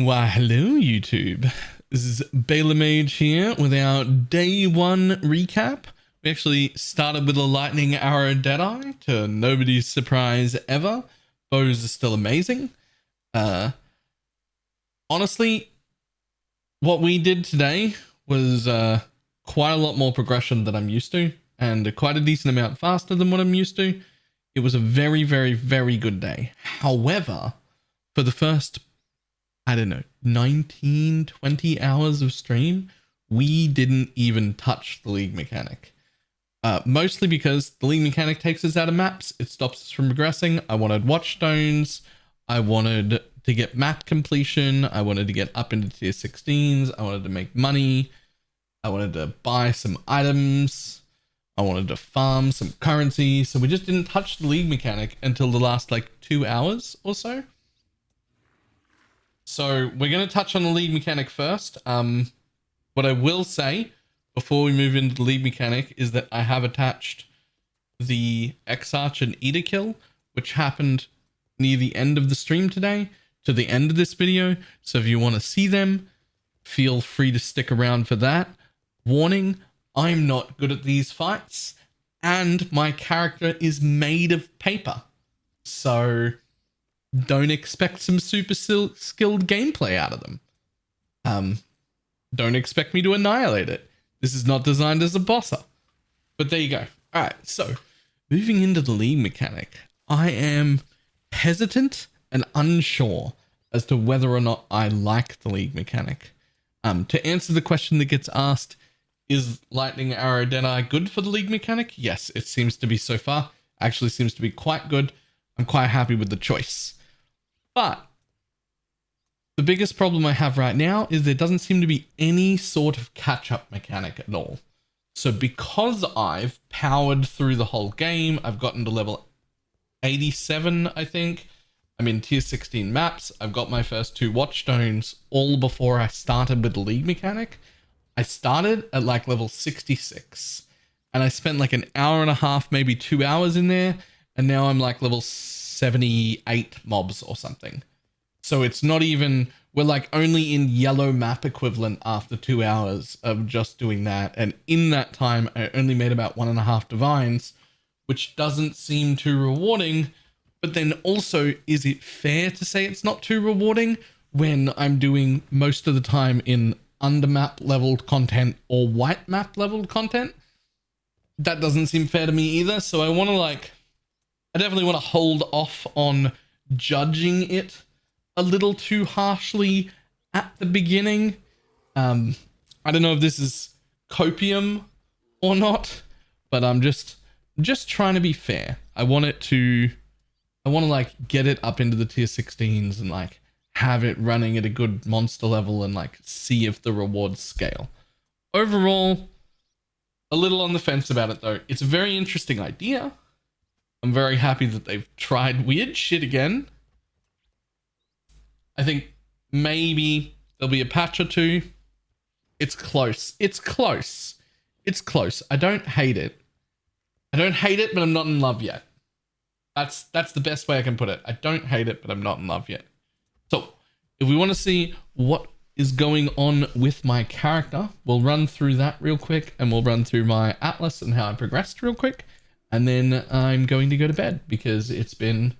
Why, hello YouTube. This is Baylor Mage here with our day one recap. We actually started with a lightning arrow Deadeye to nobody's surprise ever. Bows are still amazing. Honestly, what we did today was quite a lot more progression than I'm used to, and quite a decent amount faster than what I'm used to. It was a very, very, very good day. However, for the first, I don't know, 19, 20 hours of stream, we didn't even touch the league mechanic. Mostly because the league mechanic takes us out of maps. It stops us from progressing. I wanted Watchstones. I wanted to get map completion. I wanted to get up into tier 16s. I wanted to make money. I wanted to buy some items. I wanted to farm some currency. So we just didn't touch the league mechanic until the last like 2 hours or so. So we're going to touch on the league mechanic first. What I will say before we move into the league mechanic is that I have attached the Exarch and Eater kill, which happened near the end of the stream today, to the end of this video. So if you want to see them, feel free to stick around for that. Warning, I'm not good at these fights, and my character is made of paper. So don't expect some super skilled gameplay out of them. Don't expect me to annihilate it. This is not designed as a bosser. But there you go. All right, so moving into the league mechanic, I am hesitant and unsure as to whether or not I like the league mechanic. To answer the question that gets asked, is Lightning Arrow Deadeye good for the league mechanic? Yes, it seems to be so far. Actually seems to be quite good. I'm quite happy with the choice. But the biggest problem I have right now is there doesn't seem to be any sort of catch-up mechanic at all. So because I've powered through the whole game, I've gotten to level 87, I think. I'm in tier 16 maps. I've got my first 2 Watchstones all before I started with the league mechanic. I started at like level 66 and I spent like an hour and a half, maybe 2 hours in there. And now I'm like level 78 mobs or something. So it's not even, we're like only in yellow map equivalent after 2 hours of just doing that. And in that time, I only made about 1.5 divines, which doesn't seem too rewarding. But then also, is it fair to say it's not too rewarding when I'm doing most of the time in under map leveled content or white map leveled content? That doesn't seem fair to me either. So I want to I definitely want to hold off on judging it a little too harshly at the beginning. I don't know if this is copium or not, but I'm just trying to be fair. I want to like get it up into the tier 16s and like have it running at a good monster level and like see if the rewards scale. Overall, a little on the fence about it though. It's a very interesting idea. I'm very happy that they've tried weird shit again. I think maybe there'll be a patch or two. It's close. It's close. It's close. I don't hate it. I don't hate it, but I'm not in love yet. That's the best way I can put it. I don't hate it, but I'm not in love yet. So if we want to see what is going on with my character, we'll run through that real quick, and we'll run through my atlas and how I progressed real quick. And then I'm going to go to bed because it's been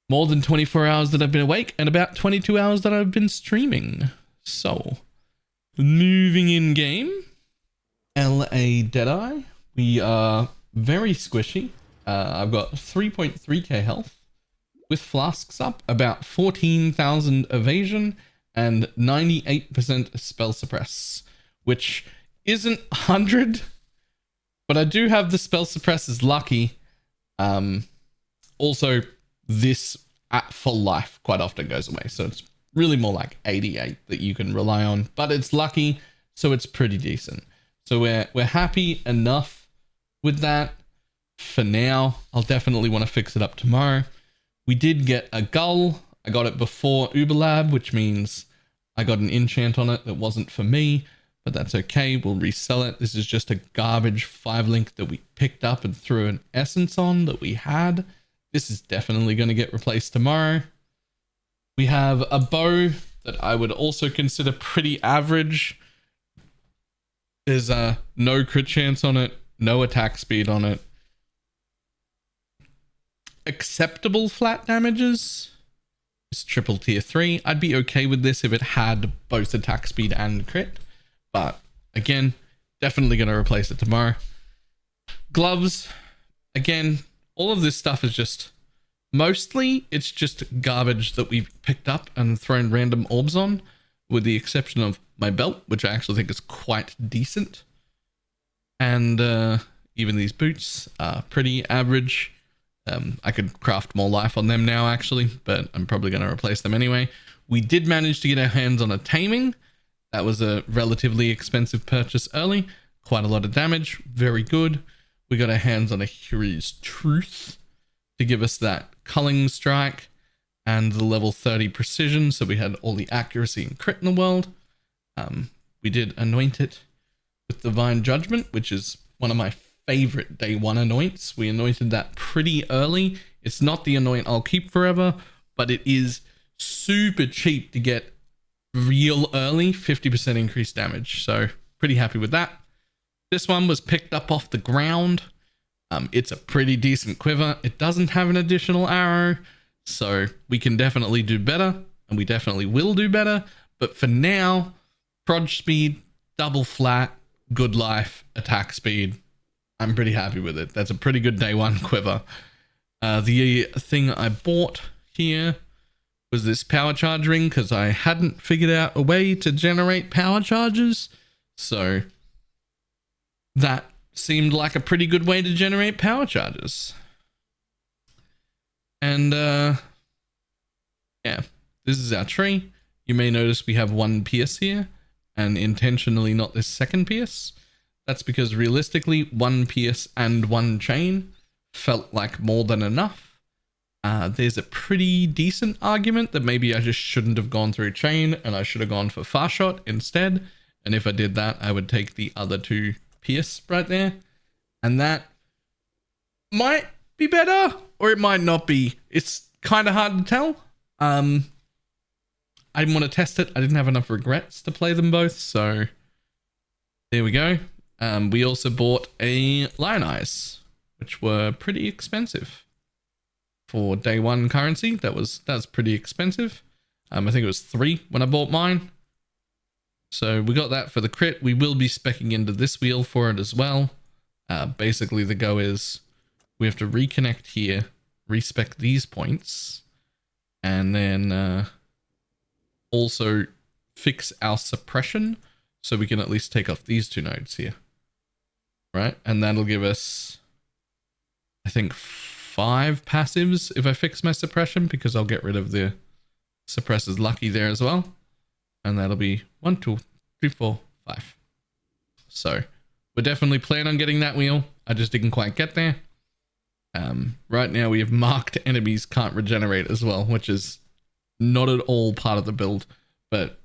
more than 24 hours that I've been awake and about 22 hours that I've been streaming. So, moving in game, LA Deadeye. We are very squishy. I've got 3.3k health with flasks up, about 14,000 evasion and 98% spell suppress, which isn't 100, but I do have the spell suppress as lucky. Also, this at full life quite often goes away, so it's really more like 88 that you can rely on, but it's lucky, so it's pretty decent. So we're happy enough with that for now. I'll definitely want to fix it up tomorrow. We did get a gull. I got it before Uberlab, which means I got an enchant on it that wasn't for me, but that's okay. We'll resell it. This is just a garbage 5-link that we picked up and threw an essence on that we had. This is definitely going to get replaced tomorrow. We have a bow that I would also consider pretty average. There's no crit chance on it, no attack speed on it. Acceptable flat damages. It's triple tier 3. I'd be okay with this if it had both attack speed and crit. But again, definitely going to replace it tomorrow. Gloves. Again, all of this stuff is just... Mostly, it's just garbage that we've picked up and thrown random orbs on. With the exception of my belt, which I actually think is quite decent. And even these boots are pretty average. I could craft more life on them now, actually, but I'm probably going to replace them anyway. We did manage to get our hands on a taming. That was a relatively expensive purchase early. Quite a lot of damage. Very good. We got our hands on a Hero's Truth to give us that culling strike and the level 30 precision. So we had all the accuracy and crit in the world. We did anoint it with Divine Judgment, which is one of my favorite day one anoints. We anointed that pretty early. It's not the anoint I'll keep forever, but it is super cheap to get real early 50% increased damage. So pretty happy with that. This one was picked up off the ground. It's a pretty decent quiver. It doesn't have an additional arrow, so we can definitely do better, and we definitely will do better. But for now, prod speed, double flat, good life, attack speed. I'm pretty happy with it. That's a pretty good day one quiver. The thing I bought here was this power charge ring because I hadn't figured out a way to generate power charges. So that seemed like a pretty good way to generate power charges. And yeah, this is our tree. You may notice we have one pierce here and intentionally not this second pierce. That's because realistically, one pierce and one chain felt like more than enough. There's a pretty decent argument that maybe I just shouldn't have gone through chain and I should have gone for far shot instead. And if I did that, I would take the other two pierce right there. And that might be better or it might not be. It's kind of hard to tell. I didn't want to test it. I didn't have enough regrets to play them both. So there we go. We also bought a Lion Eyes, which were pretty expensive for day one currency. That's pretty expensive. I think it was 3 when I bought mine. So we got that for the crit. We will be speccing into this wheel for it as well. Basically the go is we have to reconnect here, respec these points, and then also fix our suppression so we can at least take off these 2 nodes here. Right, and that'll give us, I think, 5 passives if I fix my suppression, because I'll get rid of the suppressor's lucky there as well. And that'll be 1, 2, 3, 4, 5. So we're definitely planning on getting that wheel. I just didn't quite get there. Right now we have marked enemies can't regenerate as well, which is not at all part of the build, but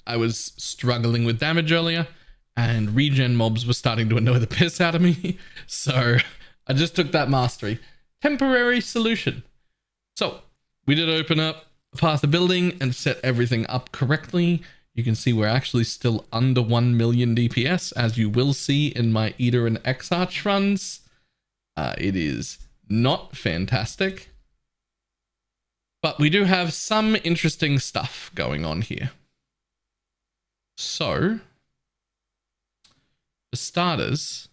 I was struggling with damage earlier. And regen mobs were starting to annoy the piss out of me. So I just took that mastery. Temporary solution. So we did open up past the building and set everything up correctly. You can see we're actually still under 1 million DPS, as you will see in my Eater and X-Arch runs. It is not fantastic. But we do have some interesting stuff going on here. So for starters,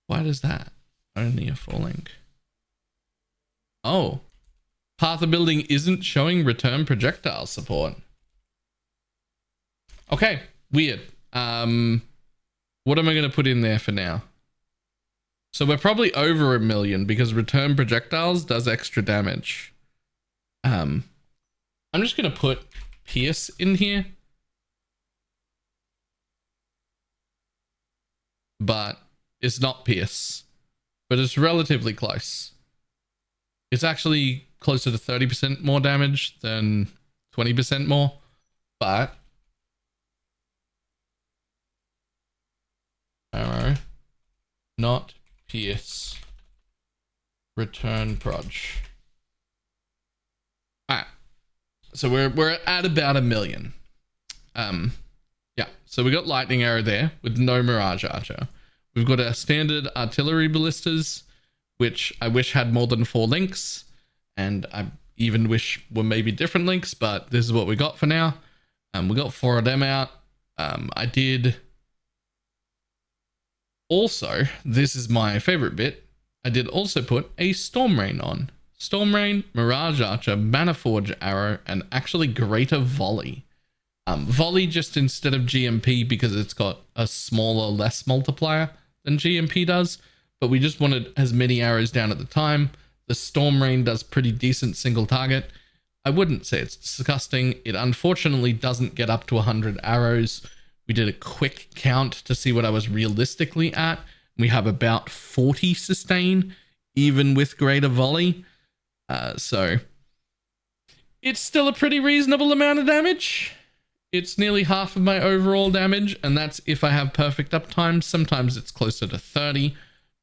why does that? Only a full link. Oh, path of building isn't showing return projectile support. Okay, weird. What am I going to put in there for now? So we're probably over 1 million because return projectiles does extra damage. I'm just going to put pierce in here. But it's not pierce, but it's relatively close. It's actually closer to 30% more damage than 20% more, but arrow, not pierce, return proj. Alright, So we're at about 1 million. Yeah, so we got lightning arrow there with no mirage archer. We've got our standard artillery ballistas, which I wish had more than 4 links, and I even wish were maybe different links, but this is what we got for now. We got 4 of them out. I did also, this is my favorite bit, I did also put a Storm Rain on. Storm Rain, Mirage Archer, Mana Forge Arrow, and actually Greater Volley. Volley just instead of GMP because it's got a smaller, less multiplier than GMP does, but we just wanted as many arrows down at the time. The Storm Rain does pretty decent single target. I wouldn't say it's disgusting. It unfortunately doesn't get up to 100 arrows. We did a quick count to see what I was realistically at. We have about 40 sustain, even with Greater Volley. So it's still a pretty reasonable amount of damage. It's nearly half of my overall damage, and that's if I have perfect uptime. Sometimes it's closer to 30,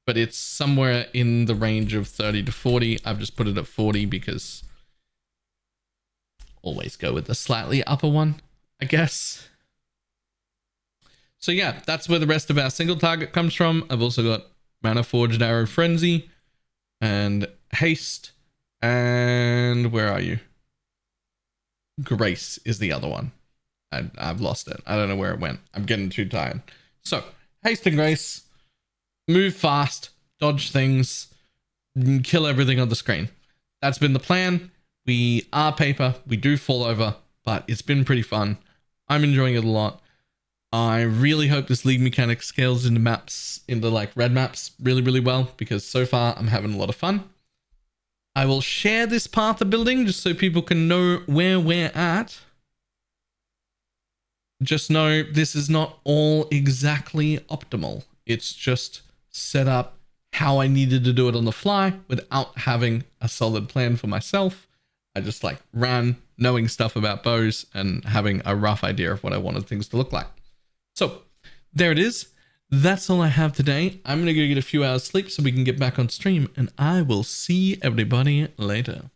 but it's somewhere in the range of 30 to 40. I've just put it at 40 because always go with the slightly upper one, I guess. So yeah, that's where the rest of our single target comes from. I've also got Mana Forged Arrow Frenzy and Haste, and where are you? Grace is the other one. I've lost it. I don't know where it went. I'm getting too tired. So, Haste and Grace. Move fast. Dodge things. Kill everything on the screen. That's been the plan. We are paper. We do fall over. But it's been pretty fun. I'm enjoying it a lot. I really hope this league mechanic scales into maps, into like red maps really, really well. Because so far, I'm having a lot of fun. I will share this path of building just so people can know where we're at. Just know this is not all exactly optimal. It's just set up how I needed to do it on the fly without having a solid plan for myself. I just like ran knowing stuff about bows and having a rough idea of what I wanted things to look like. So there it is. That's all I have today. I'm going to go get a few hours sleep so we can get back on stream, and I will see everybody later.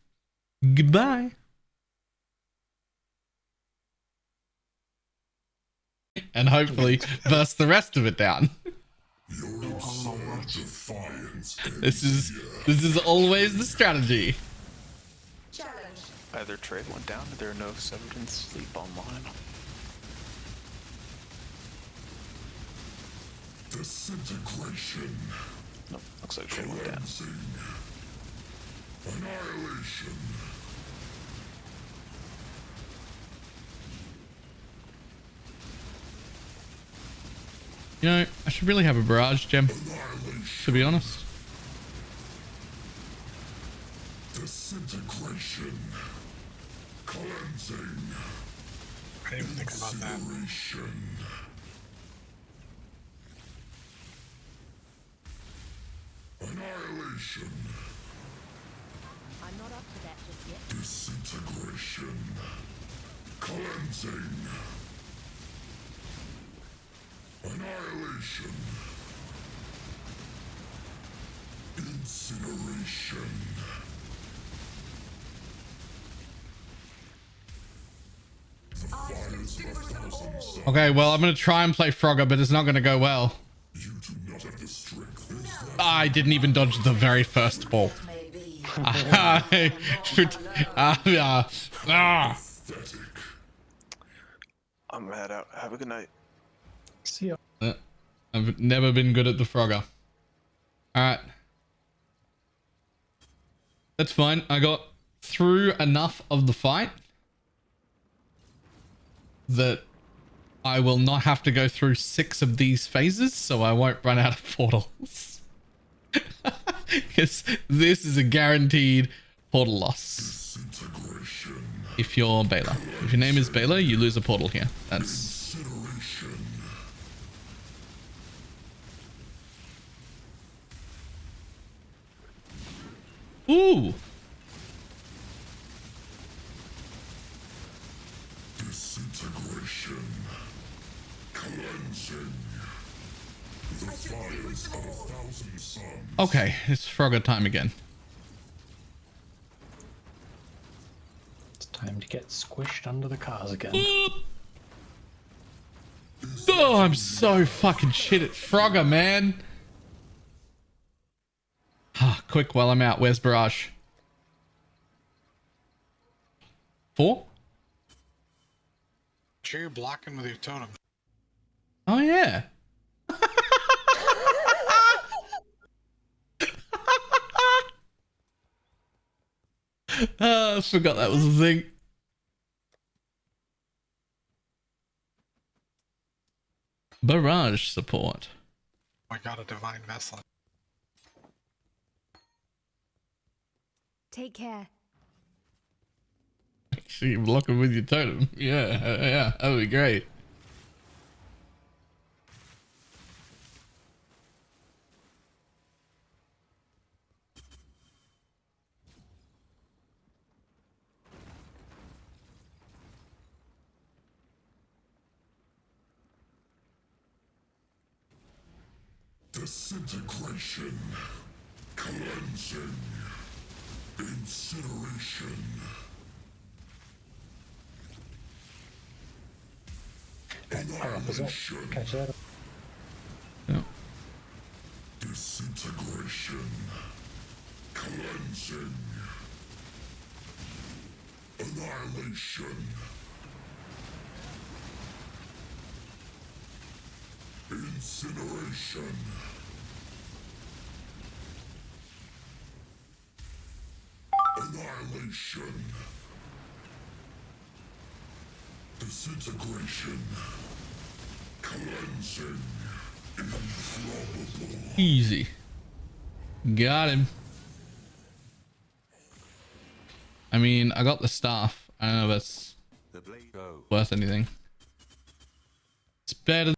Goodbye. And hopefully burst the rest of it down. This is always the strategy. Either trade went down or there are no Severance Sleep online. Disintegration. Nope, looks like trade went down. Annihilation. You know, I should really have a barrage gem, to be honest. Disintegration. Cleansing. I didn't even think about that. Annihilation. I'm not up to that just yet. Disintegration. Cleansing. Annihilation. Incineration. The fires of 1,000 suns. Okay, well, I'm going to try and play Frogger, but it's not going to go well. You do not have the strength. I didn't even dodge the very first ball. I'm gonna head out. Have a good night. See ya. I've never been good at the Frogger. Alright. That's fine. I got through enough of the fight that I will not have to go through 6 of these phases, so I won't run out of portals. Because this is a guaranteed portal loss. If you're Baylor. If your name is Baylor, you lose a portal here. That's... Ooh! Disintegration. Cleansing. The fires of 1,000 suns. Okay, it's Frogger time again. It's Time to get squished under the cars again. Oh, I'm so fucking shit at Frogger, man. Quick while I'm out. Where's Barrage? 4? Sure, you're blocking with your totem. Oh, yeah. I forgot that was a thing. Barrage support. I got a divine vessel. Take care. Actually, block him with your totem. Yeah, that would be great. Disintegration, cleansing, incineration. Annihilation, Catch that. Yeah. disintegration, cleansing, annihilation, incineration. Annihilation. Disintegration. Cleansing. Inflammable. Easy. Got him. I mean, I got the staff. I don't know if that's worth anything. It's better.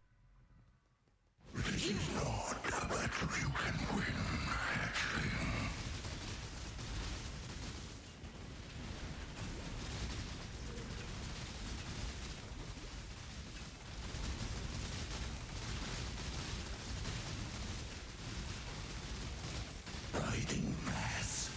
Riding mass.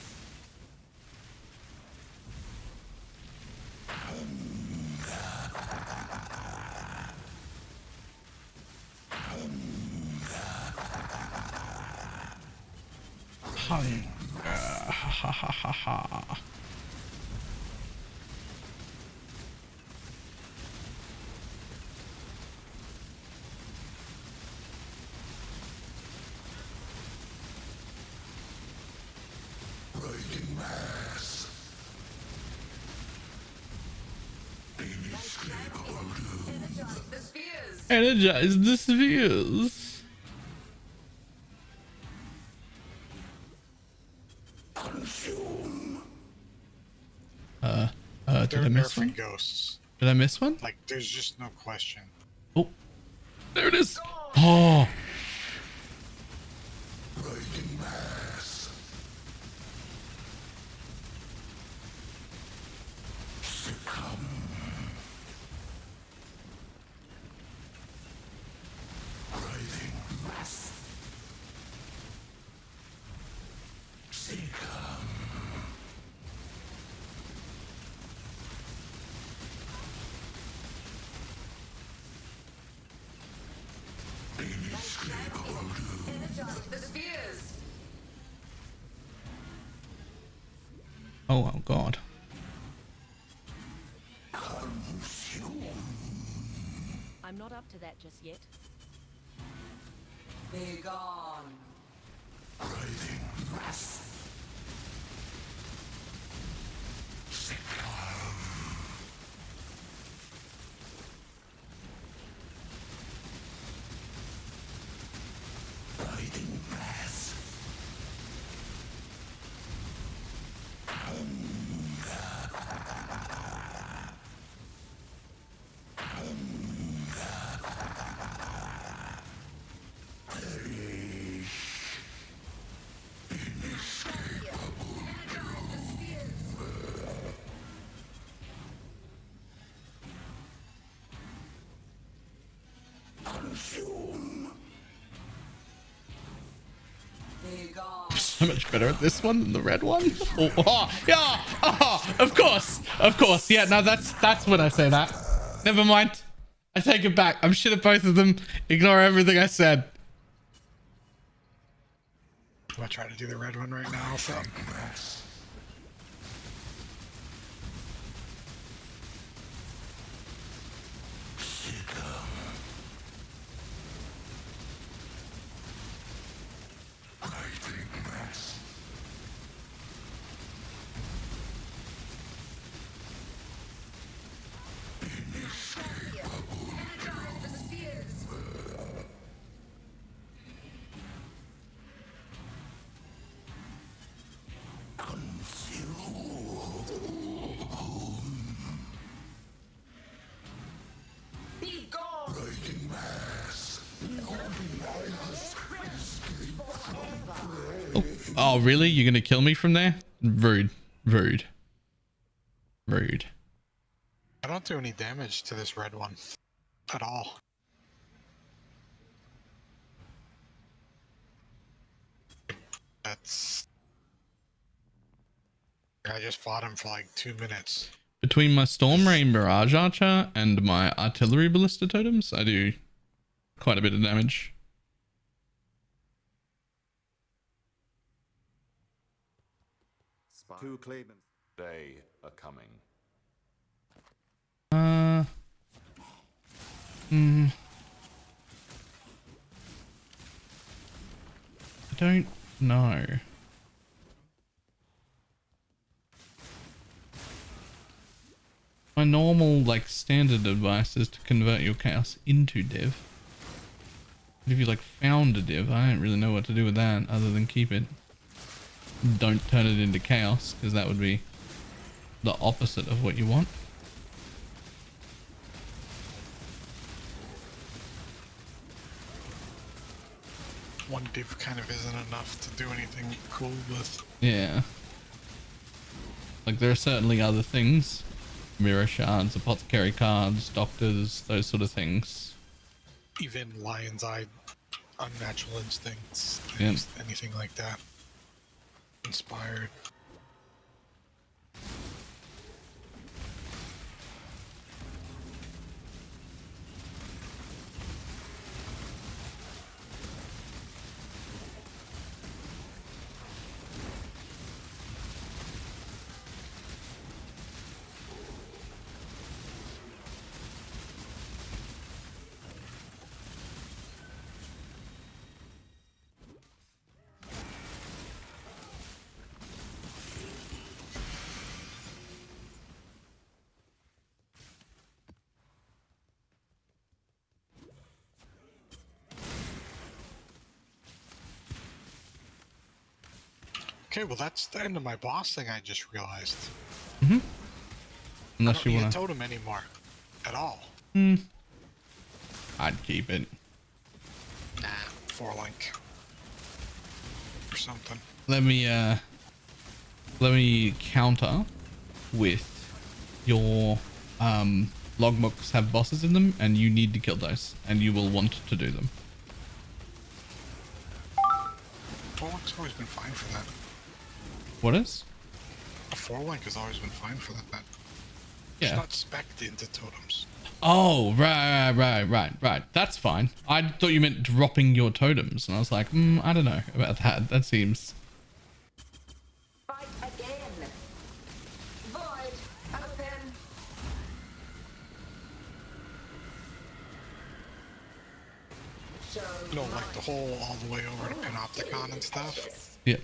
Ha ha ha ha. Riding mass. Inescapable doom. Energize the spheres. Consume. Did I They're miss nerfing one? ghosts. Did I miss one? Like, there's just no question. Oh, there it is. Oh, Riding mass. Succumb. Riding mass. Succumb. Inescapable doom. oh God. Consume. I'm not up to that just yet. Be gone. Riding mass. Succumb. Riding mass. Perish. Inescapable. so much better at this one than the red one. Oh, yeah. Oh, of course. Of course. Yeah, no, that's when I say that. Never mind. I take it back. I'm shit at both of them. Ignore everything I said. I'm gonna try to do the red one right now. So. Oh, really? You're gonna kill me from there? Rude. Rude. Rude. I don't do any damage to this red one at all. That's... I just fought him for like 2 minutes. Between my Storm Ray Mirage Archer and my Artillery Ballista Totems, I do quite a bit of damage. Two claimants. They are coming. I don't know. My normal, like, standard advice is to convert your chaos into div. But if you, like, found a div, I don't really know what to do with that other than keep it. Don't turn it into chaos, because that would be the opposite of what you want. One div kind of isn't enough to do anything cool with. Yeah. Like, there are certainly other things. Mirror shards, apothecary cards, doctors, those sort of things. Even Lion's Eye, Unnatural Instincts, Yeah. anything like that. Inspired. Okay, well that's the end of my boss thing I just realized. Mm-hmm. I Unless don't you need want a to... totem anymore. At all. I'd keep it. Nah. 4-link. Or something. Let me counter with your logbooks have bosses in them, and you need to kill those, and you will want to do them. 4-link's always been fine for that. What is? A 4-link has always been fine for that. Yeah. It's not spec'd into totems. Oh, right. That's fine. I thought you meant dropping your totems, and I was like, I don't know about that. That seems... Fight again. Void open. No, like the whole all the way over to Panopticon and stuff. Yeah.